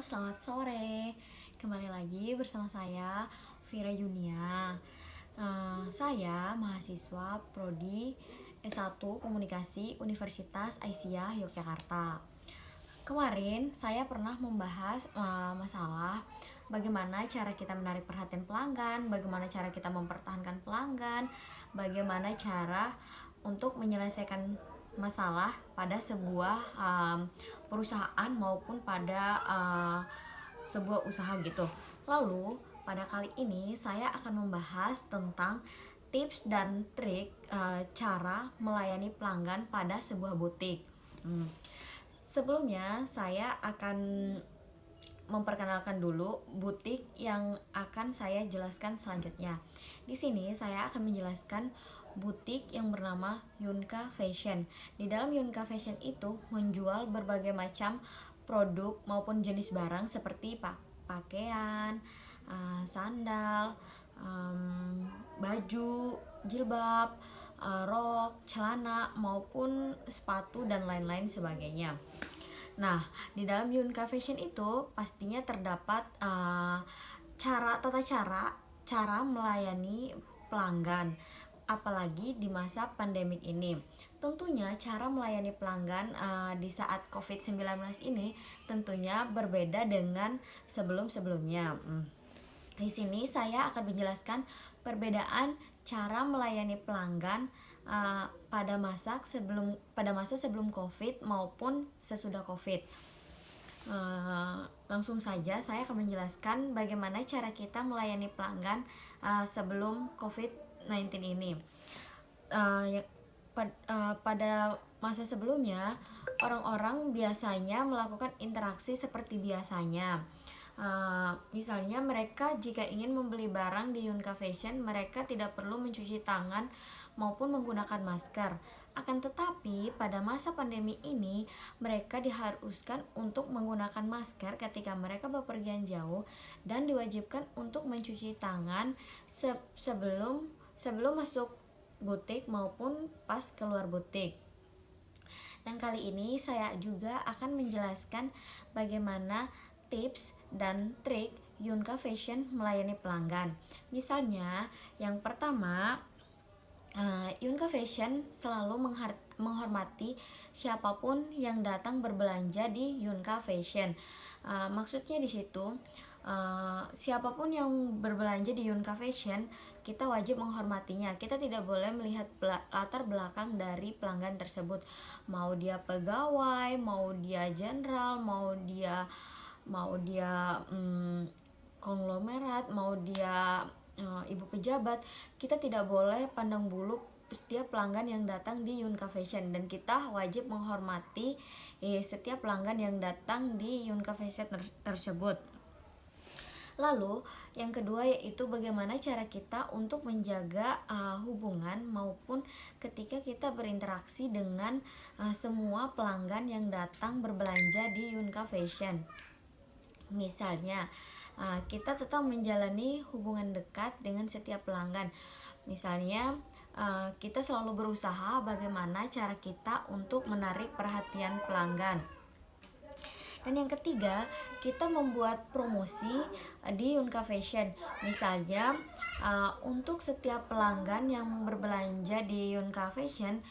selamat sore. Kembali lagi bersama saya, Vira Yunia. Saya mahasiswa Prodi S1 Komunikasi Universitas Aisyah Yogyakarta. Kemarin saya pernah membahas masalah bagaimana cara kita menarik perhatian pelanggan, bagaimana cara kita mempertahankan pelanggan, bagaimana cara untuk menyelesaikan masalah pada sebuah perusahaan maupun pada sebuah usaha gitu. Lalu pada kali ini saya akan membahas tentang tips dan trik cara melayani pelanggan pada sebuah butik. Sebelumnya saya akan memperkenalkan dulu butik yang akan saya jelaskan selanjutnya. Di sini saya akan menjelaskan butik yang bernama Yunka Fashion. Di dalam Yunka Fashion itu menjual berbagai macam produk maupun jenis barang seperti pakaian, sandal, baju, jilbab, rok, celana maupun sepatu dan lain-lain sebagainya. Nah, di dalam Yunka Fashion itu pastinya terdapat tata cara melayani pelanggan, apalagi di masa pandemik ini. Tentunya cara melayani pelanggan di saat COVID-19 ini tentunya berbeda dengan sebelum-sebelumnya. Di sini saya akan menjelaskan perbedaan cara melayani pelanggan pada masa sebelum COVID maupun sesudah COVID. Langsung saja saya akan menjelaskan bagaimana cara kita melayani pelanggan sebelum COVID-19 ini. Pada masa sebelumnya, orang-orang biasanya melakukan interaksi seperti biasanya. Misalnya mereka jika ingin membeli barang di Yunka Fashion, mereka tidak perlu mencuci tangan maupun menggunakan masker. Akan tetapi pada masa pandemi ini mereka diharuskan untuk menggunakan masker ketika mereka bepergian jauh dan diwajibkan untuk mencuci tangan sebelum masuk butik maupun pas keluar butik. Dan kali ini saya juga akan menjelaskan bagaimana tips dan trik Yunka Fashion melayani pelanggan. Misalnya, yang pertama, Yunka Fashion selalu menghormati siapapun yang datang berbelanja di Yunka Fashion. Maksudnya di situ, siapapun yang berbelanja di Yunka Fashion, kita wajib menghormatinya. Kita tidak boleh melihat latar belakang dari pelanggan tersebut. Mau dia pegawai, mau dia jenderal, mau dia konglomerat, mau dia ibu pejabat, kita tidak boleh pandang bulu setiap pelanggan yang datang di Yunka Fashion, dan kita wajib menghormati setiap pelanggan yang datang di Yunka Fashion tersebut. Lalu yang kedua yaitu bagaimana cara kita untuk menjaga hubungan maupun ketika kita berinteraksi dengan semua pelanggan yang datang berbelanja di Yunka Fashion. Misalnya, kita tetap menjalani hubungan dekat dengan setiap pelanggan. Misalnya, kita selalu berusaha bagaimana cara kita untuk menarik perhatian pelanggan. Dan yang ketiga, kita membuat promosi di Yunka Fashion. Misalnya, untuk setiap pelanggan yang berbelanja di Yunka Fashion,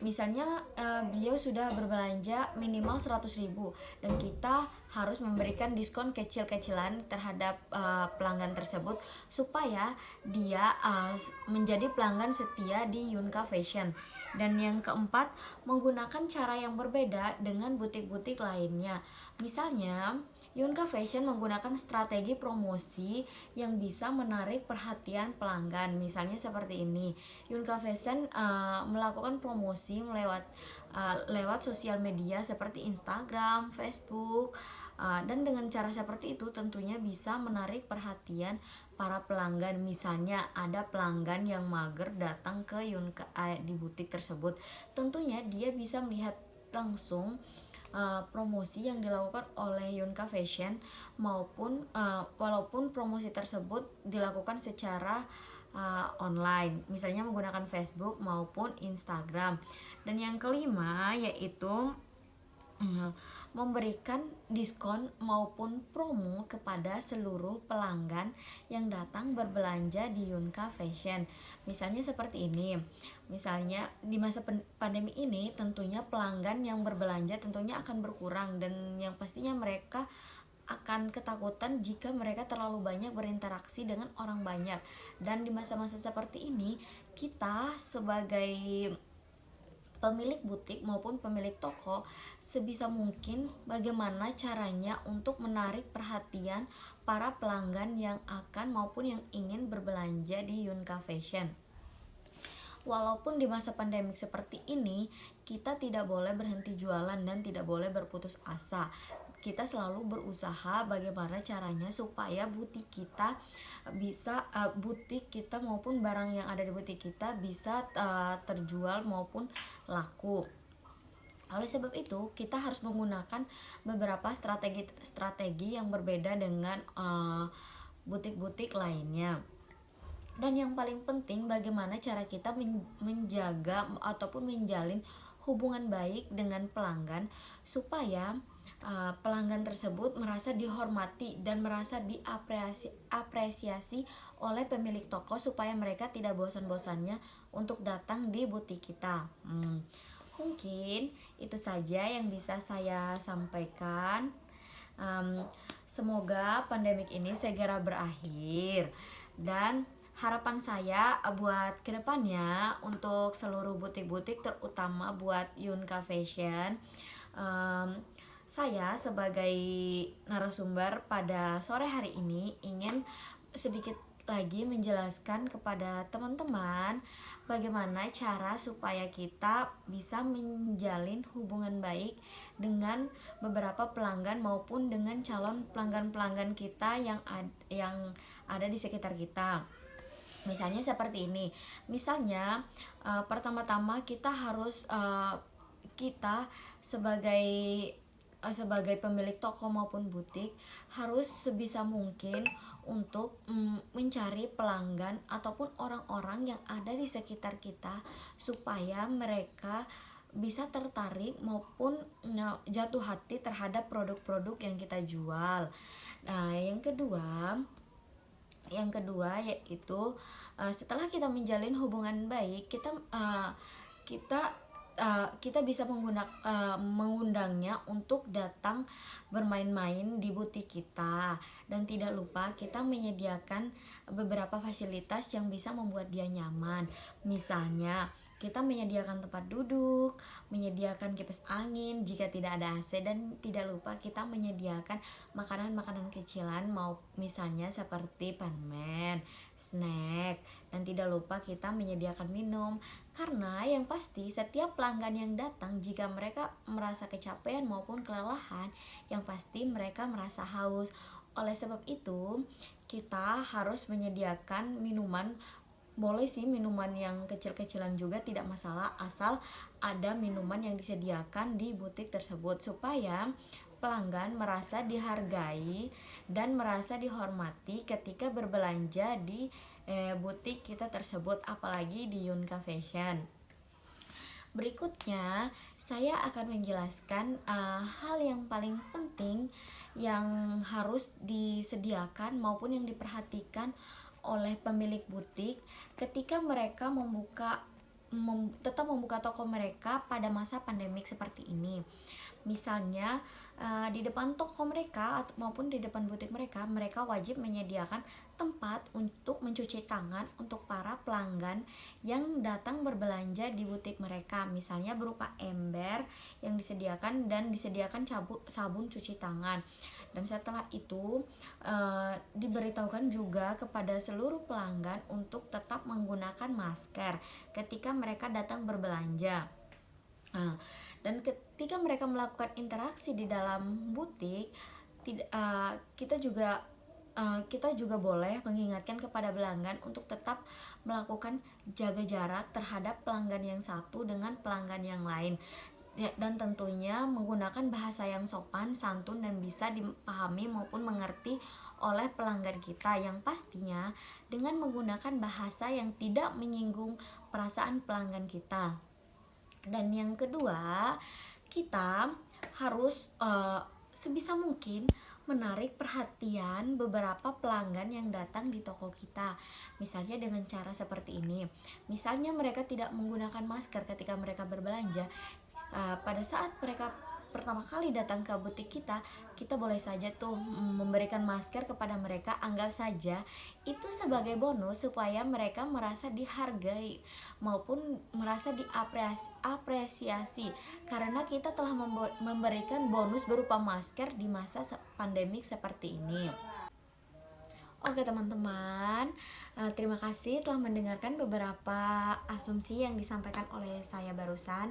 misalnya beliau sudah berbelanja minimal 100.000 dan kita harus memberikan diskon kecil-kecilan terhadap pelanggan tersebut supaya dia menjadi pelanggan setia di Yunka Fashion. Dan yang keempat, menggunakan cara yang berbeda dengan butik-butik lainnya. Misalnya, Yunka Fashion menggunakan strategi promosi yang bisa menarik perhatian pelanggan. Misalnya seperti ini, Yunka Fashion melakukan promosi lewat sosial media seperti Instagram, Facebook, dan dengan cara seperti itu tentunya bisa menarik perhatian para pelanggan. Misalnya ada pelanggan yang mager datang ke Yunka di butik tersebut, tentunya dia bisa melihat langsung promosi yang dilakukan oleh Yunka Fashion maupun walaupun promosi tersebut dilakukan secara online, misalnya menggunakan Facebook maupun Instagram. Dan yang kelima yaitu Nah, memberikan diskon maupun promo kepada seluruh pelanggan yang datang berbelanja di Yunka Fashion. Misalnya seperti ini. Misalnya di masa pandemi ini tentunya pelanggan yang berbelanja tentunya akan berkurang, dan yang pastinya mereka akan ketakutan jika mereka terlalu banyak berinteraksi dengan orang banyak. Dan di masa-masa seperti ini, kita sebagai pemilik butik maupun pemilik toko sebisa mungkin bagaimana caranya untuk menarik perhatian para pelanggan yang akan maupun yang ingin berbelanja di Yunka Fashion. Walaupun di masa pandemik seperti ini, kita tidak boleh berhenti jualan dan tidak boleh berputus asa. Kita selalu berusaha bagaimana caranya supaya butik kita bisa butik kita maupun barang yang ada di butik kita bisa terjual maupun laku. Oleh sebab itu, kita harus menggunakan beberapa strategi yang berbeda dengan butik-butik lainnya. Dan yang paling penting, bagaimana cara kita menjaga ataupun menjalin hubungan baik dengan pelanggan supaya pelanggan tersebut merasa dihormati dan merasa diapresiasi oleh pemilik toko, supaya mereka tidak bosan-bosannya untuk datang di butik kita. Mungkin itu saja yang bisa saya sampaikan. Semoga pandemik ini segera berakhir, dan harapan saya buat kedepannya untuk seluruh butik-butik, terutama buat Yunka Fashion, saya sebagai narasumber pada sore hari ini ingin sedikit lagi menjelaskan kepada teman-teman bagaimana cara supaya kita bisa menjalin hubungan baik dengan beberapa pelanggan maupun dengan calon pelanggan-pelanggan kita yang ada di sekitar kita. Misalnya seperti ini. Misalnya pertama-tama kita harus kita sebagai pemilik toko maupun butik harus sebisa mungkin untuk mencari pelanggan ataupun orang-orang yang ada di sekitar kita supaya mereka bisa tertarik maupun jatuh hati terhadap produk-produk yang kita jual. Nah, yang kedua yaitu setelah kita menjalin hubungan baik, kita bisa mengundangnya untuk datang bermain-main di butik kita, dan tidak lupa kita menyediakan beberapa fasilitas yang bisa membuat dia nyaman. Misalnya kita menyediakan tempat duduk, menyediakan kipas angin jika tidak ada AC, dan tidak lupa kita menyediakan makanan-makanan kecilan, mau misalnya seperti permen, snack, dan tidak lupa kita menyediakan minum. Karena yang pasti setiap pelanggan yang datang, jika mereka merasa kecapean maupun kelelahan, yang pasti mereka merasa haus. Oleh sebab itu, kita harus menyediakan minuman. Boleh sih minuman yang kecil-kecilan juga tidak masalah, asal ada minuman yang disediakan di butik tersebut supaya pelanggan merasa dihargai dan merasa dihormati ketika berbelanja di butik kita tersebut, apalagi di Yunka Fashion. Berikutnya, saya akan menjelaskan hal yang paling penting yang harus disediakan maupun yang diperhatikan oleh pemilik butik ketika mereka tetap membuka toko mereka pada masa pandemik seperti ini. Misalnya di depan toko mereka maupun di depan butik mereka wajib menyediakan tempat untuk mencuci tangan untuk para pelanggan yang datang berbelanja di butik mereka, misalnya berupa ember yang disediakan dan disediakan sabun cuci tangan. Dan setelah itu diberitahukan juga kepada seluruh pelanggan untuk tetap menggunakan masker ketika mereka datang berbelanja. Dan ketika mereka melakukan interaksi di dalam butik, kita juga boleh mengingatkan kepada pelanggan untuk tetap melakukan jaga jarak terhadap pelanggan yang satu dengan pelanggan yang lain, dan tentunya menggunakan bahasa yang sopan, santun, dan bisa dipahami maupun mengerti oleh pelanggan kita, yang pastinya dengan menggunakan bahasa yang tidak menyinggung perasaan pelanggan kita. Dan yang kedua, kita harus sebisa mungkin menarik perhatian beberapa pelanggan yang datang di toko kita. Misalnya dengan cara seperti ini. Misalnya mereka tidak menggunakan masker ketika mereka berbelanja. Pada saat mereka pertama kali datang ke butik kita, kita boleh saja tuh memberikan masker kepada mereka, anggap saja itu sebagai bonus supaya mereka merasa dihargai maupun merasa diapresiasi karena kita telah memberikan bonus berupa masker di masa pandemik seperti ini. Oke teman-teman, terima kasih telah mendengarkan beberapa asumsi yang disampaikan oleh saya barusan.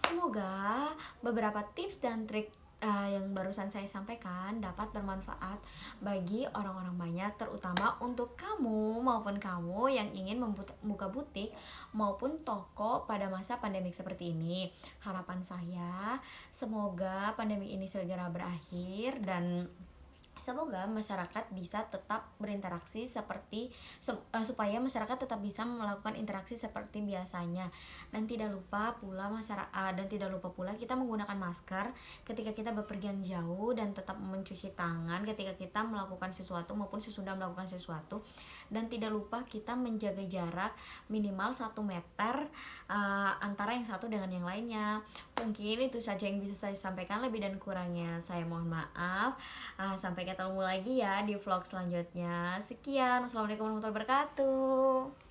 Semoga beberapa tips dan trik yang barusan saya sampaikan dapat bermanfaat bagi orang-orang banyak, terutama untuk kamu maupun kamu yang ingin membuka butik maupun toko pada masa pandemik seperti ini. Harapan saya semoga pandemi ini segera berakhir dan semoga masyarakat bisa tetap berinteraksi supaya masyarakat tetap bisa melakukan interaksi seperti biasanya, dan tidak lupa pula kita menggunakan masker ketika kita bepergian jauh dan tetap mencuci tangan ketika kita melakukan sesuatu maupun sesudah melakukan sesuatu, dan tidak lupa kita menjaga jarak minimal 1 meter antara yang satu dengan yang lainnya. Mungkin itu saja yang bisa saya sampaikan, lebih dan kurangnya saya mohon maaf. Sampai ketemu lagi ya di vlog selanjutnya. Sekian, wassalamualaikum warahmatullahi wabarakatuh.